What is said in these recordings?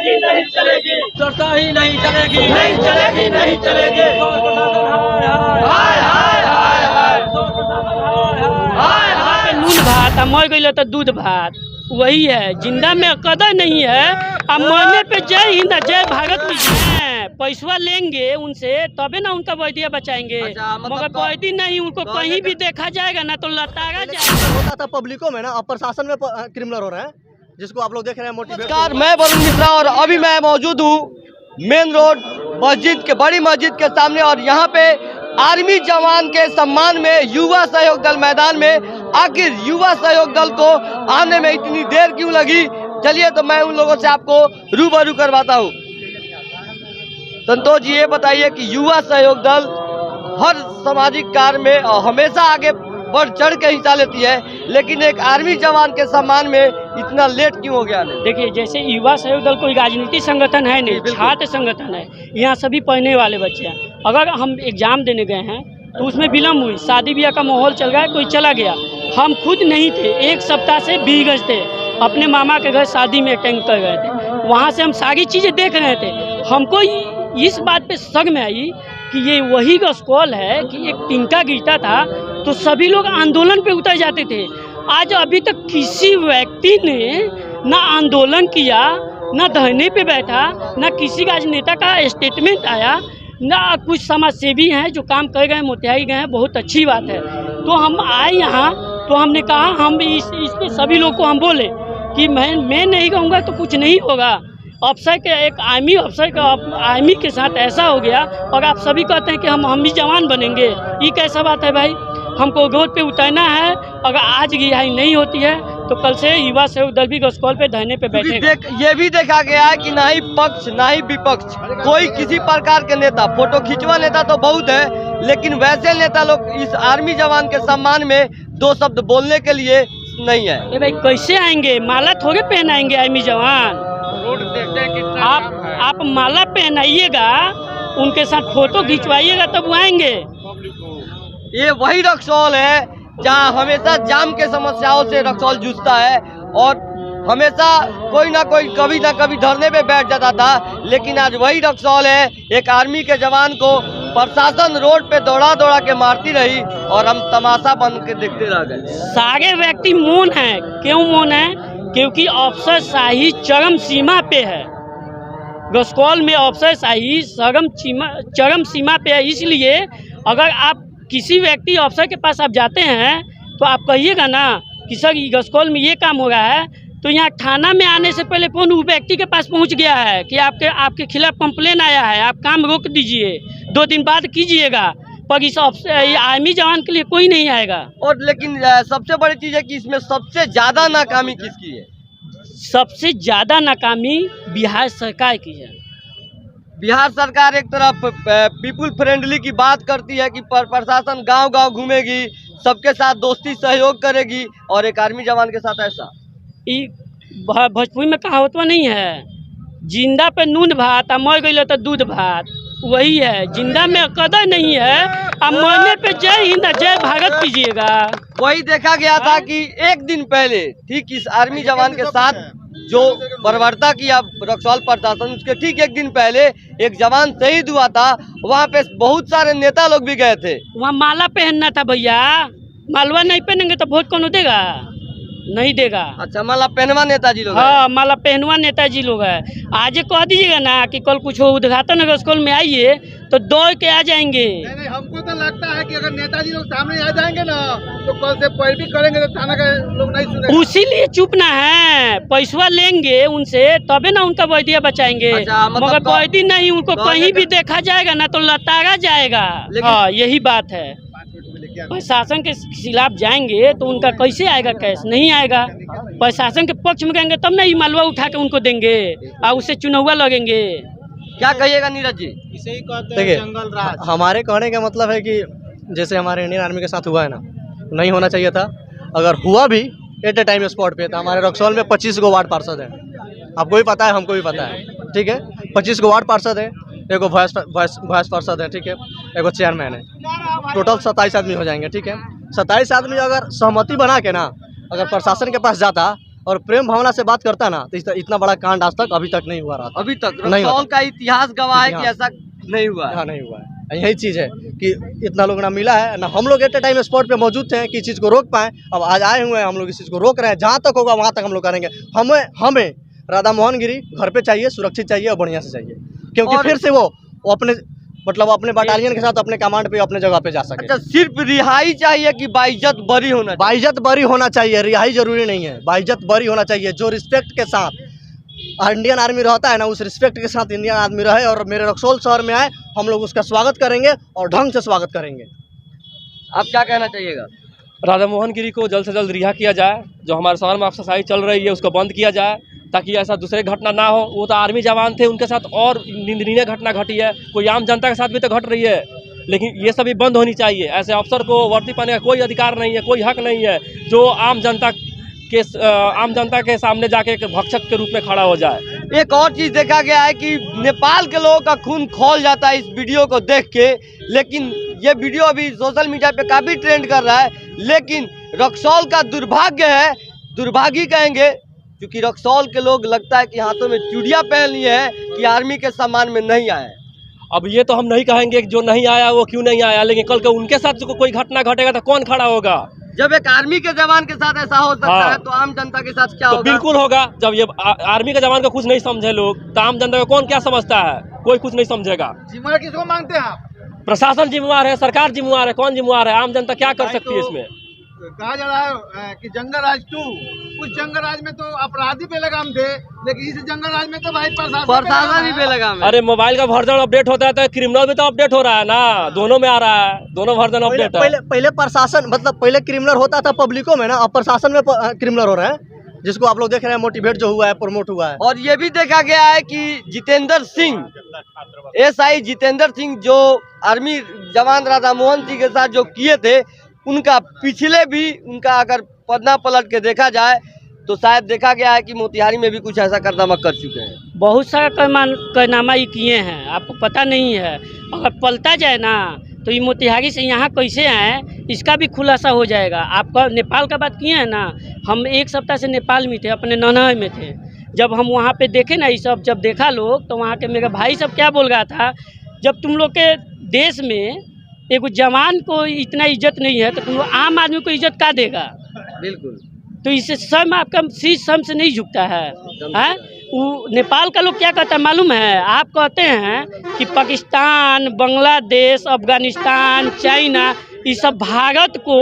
चलेगी नहीं चलेगी, चर्चा ही नहीं चलेगी, नहीं चलेगी नहीं चलेगी। हाय हाय हाय हाय हाय हाय। नून भात मर गई तो दूध भात वही है, जिंदा में कदर नहीं है। अब मरने पे जय हिंद जय भारत में पैसा लेंगे उनसे तबे ना उनका वैदिया बचाएंगे। अच्छा, मतलब मगर वैदी नहीं, उनको कहीं भी देखा जाएगा ना तो लताड़ा जाएगा। होता था पब्लिकों में ना, अब प्रशासन में क्रिमिनल हो रहे हैं, जिसको आप लोग देख रहे हैं। नमस्कार, मैं वरुण मिश्रा और अभी मैं मौजूद हूँ मेन रोड मस्जिद के, बड़ी मस्जिद के सामने। और यहाँ पे आर्मी जवान के सम्मान में युवा सहयोग दल मैदान में। आखिर युवा सहयोग दल को आने में इतनी देर क्यों लगी, चलिए तो मैं उन लोगों से आपको रूबरू करवाता हूँ। संतोष जी, ये बताइए कि युवा सहयोग दल हर सामाजिक कार्य में हमेशा आगे बढ़ चढ़ के हिस्सा लेती है, लेकिन एक आर्मी जवान के सम्मान में इतना लेट क्यों हो गया? देखिए, जैसे युवा सहयोग दल कोई राजनीतिक संगठन है नहीं, छात्र संगठन है। यहाँ सभी पढ़ने वाले बच्चे हैं। अगर हम एग्जाम देने गए हैं तो उसमें विलम्ब हुई, शादी ब्याह का माहौल चल रहा है, कोई चला गया, हम खुद नहीं थे, एक सप्ताह से बीगज थे, अपने मामा के घर शादी में अटेंड कर गए थे। वहाँ से हम सारी चीज़ें देख रहे थे। हमको इस बात पे शक में आई कि ये वही गस्कॉल है कि एक टिंका गिरता था तो सभी लोग आंदोलन पे उतर जाते थे। आज अभी तक किसी व्यक्ति ने ना आंदोलन किया, ना धरने पे बैठा, ना किसी राजनेता का स्टेटमेंट आया, ना कुछ समाज सेवी हैं जो काम कर गए, मोतिहारी गए हैं, बहुत अच्छी बात है। तो हम आए यहाँ तो हमने कहा, हम इसके सभी लोग को हम बोले कि मैं नहीं कहूँगा तो कुछ नहीं होगा। अफसर के, एक आर्मी अफसर का आर्मी के साथ ऐसा हो गया और आप सभी कहते हैं कि हम भी जवान बनेंगे। ये कैसा बात है भाई? हमको रोड पे उतरना है। अगर आज रिहाई नहीं होती है तो कल से युवा सहयोग दल भी गस्कॉल पे धरने पे बैठेगा। ये भी देखा गया है कि ना ही पक्ष ना ही विपक्ष, कोई किसी प्रकार के नेता, फोटो खिंचवा नेता तो बहुत है, लेकिन वैसे नेता लोग इस आर्मी जवान के सम्मान में दो शब्द बोलने के लिए नहीं है। अरे भाई, कैसे आएंगे? माला थोड़े पहनाएंगे आर्मी जवान। आप माला पहनाइएगा, उनके साथ फोटो खिंचवाइएगा तब वो आएंगे। ये वही रक्सौल है जहाँ हमेशा जाम के समस्याओं से रक्सौल जूझता है और हमेशा कोई ना कोई कभी ना कभी धरने पे बैठ जाता था, लेकिन आज वही रक्सौल है। एक आर्मी के जवान को प्रशासन रोड पे दौड़ा दौड़ा के मारती रही और हम तमाशा बन के देखते रह गए। सारे व्यक्ति मौन है। क्यों मौन है? क्योंकि अफसरशाही चरम सीमा पे है। गस्कॉल में अफसरशाही चरम सीमा पे है। इसलिए अगर आप किसी व्यक्ति अफसर के पास आप जाते हैं तो आप कहिएगा ना कि सर गस्कॉल में ये काम हो रहा है, तो यहाँ थाना में आने से पहले कौन उस व्यक्ति के पास पहुँच गया है कि आपके खिलाफ कंप्लेन आया है, आप काम रोक दीजिए, 2 दिन बाद कीजिएगा। पर इस आर्मी जवान के लिए कोई नहीं आएगा। और लेकिन सबसे बड़ी चीज़ है कि इसमें सबसे ज़्यादा नाकामी किसकी है? सबसे ज़्यादा नाकामी बिहार सरकार की है। बिहार सरकार एक तरफ पीपुल फ्रेंडली की बात करती है कि प्रशासन गांव-गांव घूमेगी, सबके साथ दोस्ती सहयोग करेगी, और एक आर्मी जवान के साथ ऐसा। भोजपुरी में कहावतवा नहीं है, जिंदा पे नून भात मर गई तो दूध भात वही है। जिंदा में कदर नहीं है, अब मरने पे जय हिंद जय भारत कीजिएगा। वही देखा गया था कि एक दिन पहले ठीक इस आर्मी जवान के साथ जो बर्बरता किया रक्सौल प्रशासन, उसके ठीक एक दिन पहले एक जवान शहीद हुआ था। वहाँ पे बहुत सारे नेता लोग भी गए थे। वहाँ माला पहनना था भैया, मालवा नहीं पहनेंगे तो वोट कौन देगा? नहीं देगा। अच्छा, माला पहनवा नेताजी लोग? हाँ, माला पहनवा नेताजी लोग है। आज कह दीजिएगा ना कि कल कुछ उद्घाटन गस्कॉल में आइए तो दौड़ के आ जाएंगे। नहीं, हमको तो लगता है कि अगर नेताजी लोग सामने आ जाएंगे ना तो कल से पैरवी करेंगे तो थाना के लोग नहीं सुनेंगे। उसीलिए चुप ना है, पैसा लेंगे उनसे तबे ना उनका वैदिया बचाएंगे। अच्छा, मतलब मगर वैदी नहीं, उनको कहीं भी देखा जाएगा ना तो लताड़ा जाएगा। हाँ, यही बात है। प्रशासन के खिलाफ जाएंगे तो उनका कैसे आएगा कैश? नहीं आएगा। प्रशासन के पक्ष में कहेंगे तब ना ये मालवा उठा के उनको देंगे और उससे चुनाव लगेंगे। क्या कहिएगा नीरज जी? इसे ही कहते हैं जंगल राज। हमारे कहने का मतलब है कि जैसे हमारे इंडियन आर्मी के साथ हुआ है ना, नहीं होना चाहिए था। अगर हुआ भी एट ए टाइम स्पॉट पे, तो हमारे रक्सौल में 25 गो वार्ड पार्षद हैं। आपको भी पता है, हमको भी पता है, ठीक है। 25 गो वार्ड पार्षद है, एगो वाइस पार्षद है, ठीक है, एगो चेयरमैन है। टोटल 27 आदमी हो जाएंगे, ठीक है। 27 आदमी अगर सहमति बना के ना अगर प्रशासन के पास जाता और प्रेम भावना से बात करता ना तो इतना बड़ा कांड आज तक अभी तक नहीं हुआ रहा। अभी तक नहीं रक्सौल होता। का इतिहास गवाह है कि इतिहास। ऐसा नहीं हुआ है। हाँ नहीं हुआ है। यही चीज़ है कि इतना लोग ना मिला है ना, हम लोग एट ए टाइम स्पॉट पे मौजूद थे कि इस चीज़ को रोक पाएँ। अब आज आए हुए हैं, हम लोग इस चीज़ को रोक रहे हैं, जहाँ तक होगा वहाँ तक हम लोग करेंगे। हमें राधा मोहन गिरी घर पे चाहिए, सुरक्षित चाहिए और बढ़िया से चाहिए, क्योंकि और- फिर से वो अपने अपने बटालियन के साथ अपने कमांड पे अपने जगह पे जा सके। अच्छा, सिर्फ रिहाई चाहिए कि बाइज्जत बरी होना चाहिए? बाइज्जत बरी होना चाहिए, रिहाई जरूरी नहीं है, बाइज्जत बरी होना चाहिए। जो रिस्पेक्ट के साथ इंडियन आर्मी रहता है ना, उस रिस्पेक्ट के साथ इंडियन आर्मी रहे और मेरे रक्सौल शहर में आए, हम लोग उसका स्वागत करेंगे और ढंग से स्वागत करेंगे। आप क्या कहना चाहिएगा? राधा मोहन गिरी को जल्द से जल्द रिहा किया जाए। जो हमारे शहर में अफसरशाही चल रही है उसको बंद किया जाए, ताकि ऐसा दूसरे घटना ना हो। वो तो आर्मी जवान थे, उनके साथ और निंदनीय घटना घटी है, कोई आम जनता के साथ भी तो घट रही है, लेकिन ये सभी बंद होनी चाहिए। ऐसे अफसर को वर्दी पाने का कोई अधिकार नहीं है, कोई हक नहीं है जो आम जनता के सामने जाके एक भक्षक के रूप में खड़ा हो जाए। एक और चीज देखा गया है कि नेपाल के लोगों का खून खौल जाता है इस वीडियो को देख के, लेकिन ये वीडियो अभी सोशल मीडिया पे काफी ट्रेंड कर रहा है। लेकिन रक्सौल का दुर्भाग्य है, दुर्भागी कहेंगे, क्योंकि रक्सौल के लोग लगता है कि हाथों में चूड़ियां पहन लिए हैं कि आर्मी के सम्मान में नहीं आए। अब ये तो हम नहीं कहेंगे कि जो नहीं आया वो क्यों नहीं आया, लेकिन कल को उनके साथ कोई घटना घटेगा तो कौन खड़ा होगा? जब एक आर्मी के जवान के साथ ऐसा हो सकता हाँ। है तो आम जनता के साथ क्या तो होगा? बिल्कुल होगा। जब ये आर्मी के जवान को कुछ नहीं समझे लोग, तो आम जनता को कौन क्या समझता है? कोई कुछ नहीं समझेगा। जिम्मेदार किसको मांगते हैं आप? प्रशासन जिम्मेवार है, सरकार जिम्मेवार है, कौन जिम्मेवार है? आम जनता क्या कर सकती है इसमें? कहा जा रहा है कि जंगल राज 2, उस जंगल राज में तो अपराधी पे लगाम थे, लेकिन इस जंगल राज में तो भाई प्रशासन ही पे लगा मैं। अरे मोबाइल का वर्जन अपडेट होता है तो क्रिमिनल भी तो अपडेट हो रहा है ना, दोनों में आ रहा है, दोनों वर्जन अपडेट है। पहले प्रशासन मतलब पहले क्रिमिनल होता था पब्लिकों में ना, अब प्रशासन में क्रिमिनल हो रहा है, जिसको आप लोग देख रहे हैं मोटिवेट जो हुआ है, प्रमोट हुआ है। और ये भी देखा गया है कि जितेंद्र सिंह, एसआई जितेंद्र सिंह जो आर्मी जवान राधा मोहन सिंह के साथ जो किए थे, उनका पिछले भी उनका अगर पन्ना पलट के देखा जाए तो शायद देखा गया है कि मोतिहारी में भी कुछ ऐसा कारनामा कर चुके हैं। बहुत सारा कारनामा ये किए हैं, आपको पता नहीं है। अगर पलटा जाए ना तो ये मोतिहारी से यहाँ कैसे आए, इसका भी खुलासा हो जाएगा। आपका नेपाल का बात किए हैं ना, हम 1 सप्ताह से नेपाल में थे, अपने ननहर में थे। जब हम वहाँ पे देखे ना ये सब, जब देखा लोग, तो वहाँ के मेरे भाई सब क्या बोल रहा था, जब तुम लोग के देश में एक जवान को इतना इज्जत नहीं है तो तुम लोग आम आदमी को इज्जत क्या देगा? बिल्कुल। तो इससे सम आपका शीश सम से नहीं झुकता है, हैं? वो नेपाल का लोग क्या कहता है मालूम है? आप कहते हैं कि पाकिस्तान, बांग्लादेश, अफगानिस्तान, चाइना, ये सब भारत को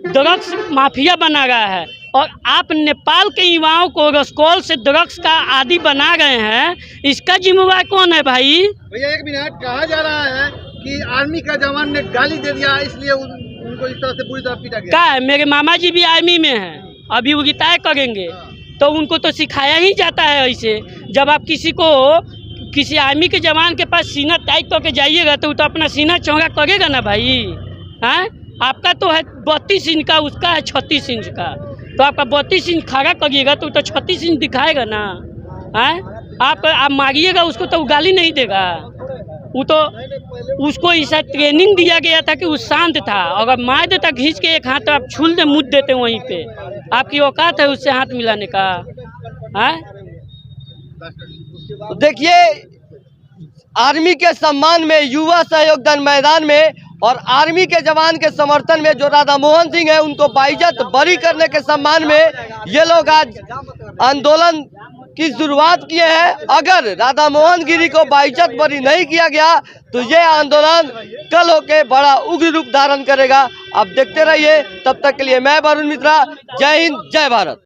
ड्रग्स माफिया बना रहा है, और आप नेपाल के युवाओं को रक्सौल से ड्रग्स का आदी बना गए हैं। इसका जिम्मेवार कौन है भाई? भैया एक मिनट, कहा जा रहा है कि आर्मी का जवान ने गाली दे दिया, इसलिए उनको इस तरह से बुरी तरह पीटा गया। क्या है, मेरे मामा जी भी आर्मी में हैं, अभी वो रिटायर करेंगे, तो उनको तो सिखाया ही जाता है ऐसे। जब आप किसी आर्मी के जवान के पास सीना टाइट करके जाइएगा तो वो तो अपना सीना चौड़ा करेगा ना भाई, हैं? आपका तो है 32 इंच का, उसका है 36 इंच का, तो आपका 32 इंच खड़ा करिएगा तो 36 इंच दिखाएगा ना, हैं? आप मारिएगा उसको तो वो गाली नहीं देगा। वो तो उसको ऐसा ट्रेनिंग दिया गया था कि वो शांत था, अगर मार देता खींच के एक हाथ तो आप छूल दे मुझ देते वहीं पे। आपकी औकात है उससे हाथ मिलाने का, है? तो देखिए, आर्मी के सम्मान में, युवा सहयोग दल मैदान में और आर्मी के जवान के समर्थन में जो राधा मोहन सिंह है उनको बाइज्जत बरी करने के सम्मान में ये लोग आज आंदोलन की शुरुआत किए हैं। अगर राधा मोहन गिरी को बाइज्जत बरी नहीं किया गया तो ये आंदोलन कल होके बड़ा उग्र रूप धारण करेगा। आप देखते रहिए, तब तक के लिए मैं वरुण मिश्रा, जय हिंद, जय भारत।